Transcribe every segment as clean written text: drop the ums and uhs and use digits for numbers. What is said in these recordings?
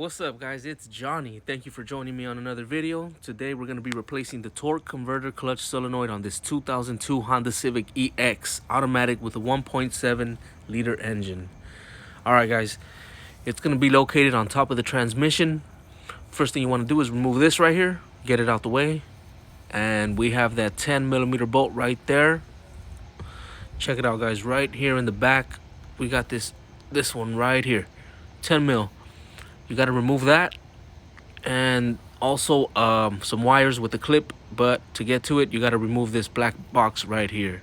What's up, guys? It's Johnny. Thank you for joining me on another video. Today we're going to be replacing the torque converter clutch solenoid on this 2002 Honda Civic EX automatic with a 1.7 liter engine. Alright guys, it's going to be located on top of the transmission. First thing you want to do is remove this right here, get it out the way, and we have that 10mm bolt right there. Check it out, guys. Right here in the back we got this one right here, 10 mil. You got to remove that, and also some wires with the clip, but to get to it you got to remove this black box right here.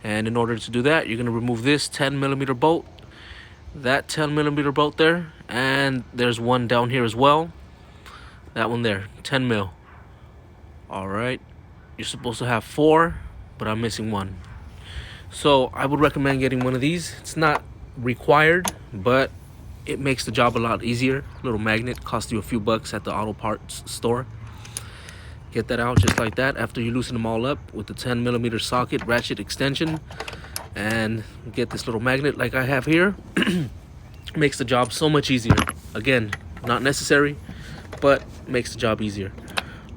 And in order to do that, you're going to remove this 10mm bolt, that 10mm bolt there, and there's one down here as well, that one there, 10 mil. All right, you're supposed to have 4, but I'm missing one, so I would recommend getting one of these. It's not required, but it makes the job a lot easier. Little magnet, costs you a few bucks at the auto parts store. Get that out just like that after you loosen them all up with the 10mm socket ratchet extension, and get this little magnet like I have here. Makes the job so much easier. Again, not necessary, but makes the job easier.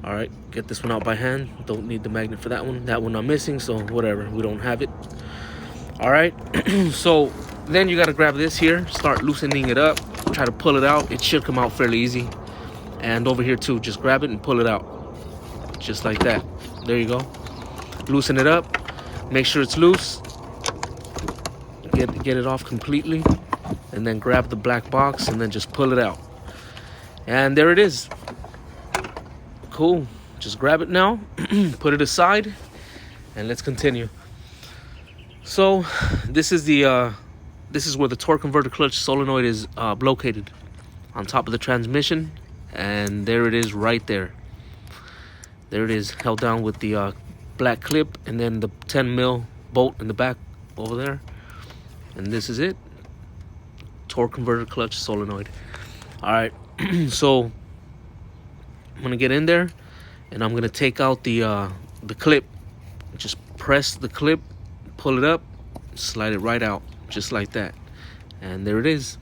All right, get this one out by hand. Don't need the magnet for that one. That one I'm missing, so whatever, we don't have it. All right. So then you got to grab this here, start loosening it up, try to pull it out. It should come out fairly easy. And over here too, just grab it and pull it out just like that. There you go. Loosen it up, make sure it's loose, get it off completely, and then grab the black box and then just pull it out, and there it is. Cool. Just grab it now, put it aside, and let's continue. So this is where the torque converter clutch solenoid is located, on top of the transmission, and there it is right there. There it is, held down with the black clip, and then the 10mm bolt in the back over there. And this is it, torque converter clutch solenoid. All right, so I'm gonna get in there, and I'm gonna take out the clip. Just press the clip, pull it up, slide it right out just like that, and there it is.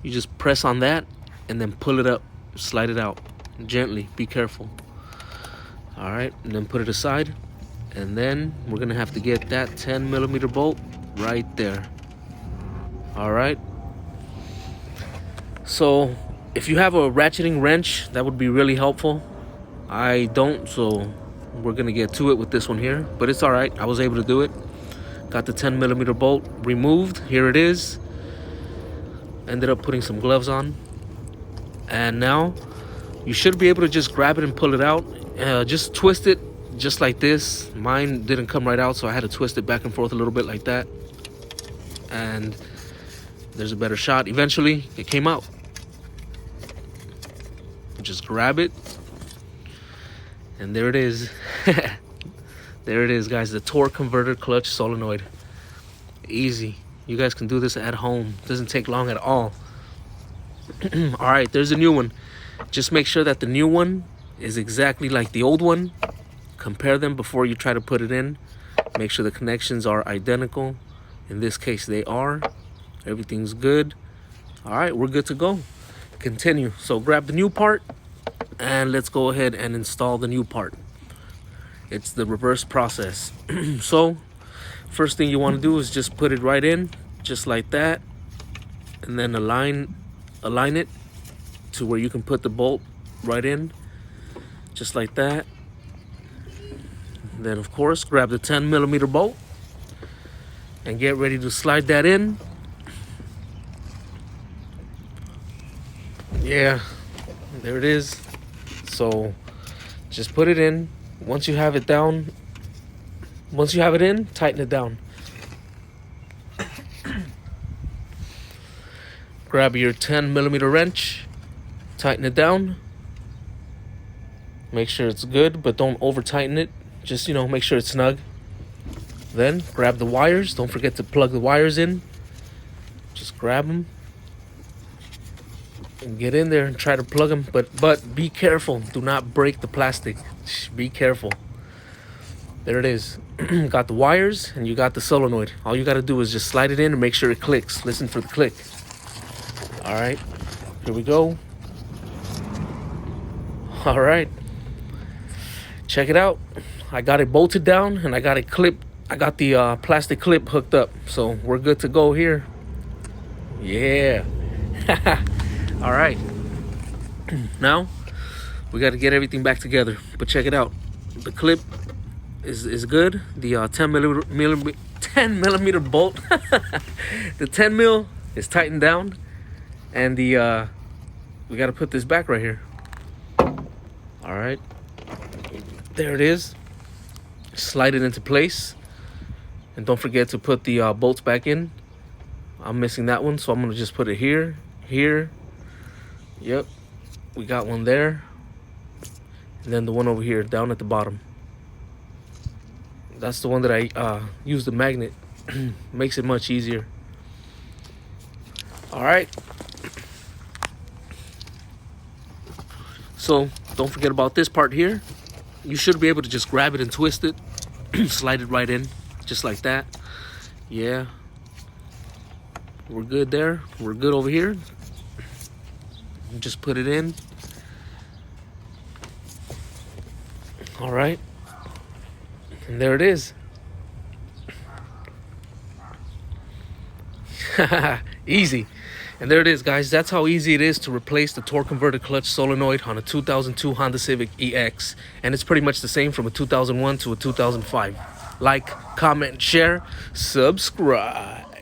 You just press on that and then pull it up, slide it out gently, be careful. All right, and then put it aside, and then we're gonna have to get that 10mm bolt right there. All right, so if you have a ratcheting wrench, that would be really helpful. I don't, so we're gonna get to it with this one here, but it's all right, I was able to do it. Got the 10mm bolt removed. Here it is. Ended up putting some gloves on, and now you should be able to just grab it and pull it out. Just twist it just like this. Mine didn't come right out, so I had to twist it back and forth a little bit like that, and there's a better shot. Eventually it came out. Just grab it, and there it is. There it is, guys, the torque converter clutch solenoid. Easy. You guys can do this at home. Doesn't take long at all. All right, there's a new one. Just make sure that the new one is exactly like the old one. Compare them before you try to put it in. Make sure the connections are identical. In this case, they are. Everything's good. All right, we're good to go. Continue. So grab the new part, and let's go ahead and install the new part. It's the reverse process. So first thing you want to do is just put it right in just like that, and then align it to where you can put the bolt right in just like that. And then of course grab the 10mm bolt and get ready to slide that in. Yeah, there it is. So just put it in. Once you have it down, once you have it in, tighten it down. Grab your 10mm wrench, tighten it down. Make sure it's good, but don't over tighten it. Just, make sure it's snug. Then grab the wires. Don't forget to plug the wires in. Just grab them and get in there and try to plug them, but be careful. Do not break the plastic. Be careful. There it is. Got the wires and you got the solenoid. All you got to do is just slide it in and make sure it clicks. Listen for the click. All right, Here we go. All right. Check it out. I got it bolted down and I got it clipped. I got the plastic clip hooked up. So we're good to go here. Yeah. All right. Now we got to get everything back together. But check it out. The clip is good. The 10 millimeter bolt. The 10 mil is tightened down. And the we got to put this back right here. All right. There it is. Slide it into place. And don't forget to put the bolts back in. I'm missing that one, so I'm gonna just put it here, here. Yep, we got one there. And then the one over here, down at the bottom. That's the one that I use the magnet. Makes it much easier. All right. So don't forget about this part here. You should be able to just grab it and twist it. Slide it right in, just like that. Yeah. We're good there. We're good over here. Just put it in. All right. And there it is. Easy. And there it is, guys. That's how easy it is to replace the torque converter clutch solenoid on a 2002 Honda Civic EX. And it's pretty much the same from a 2001 to a 2005. Like, comment, share, subscribe.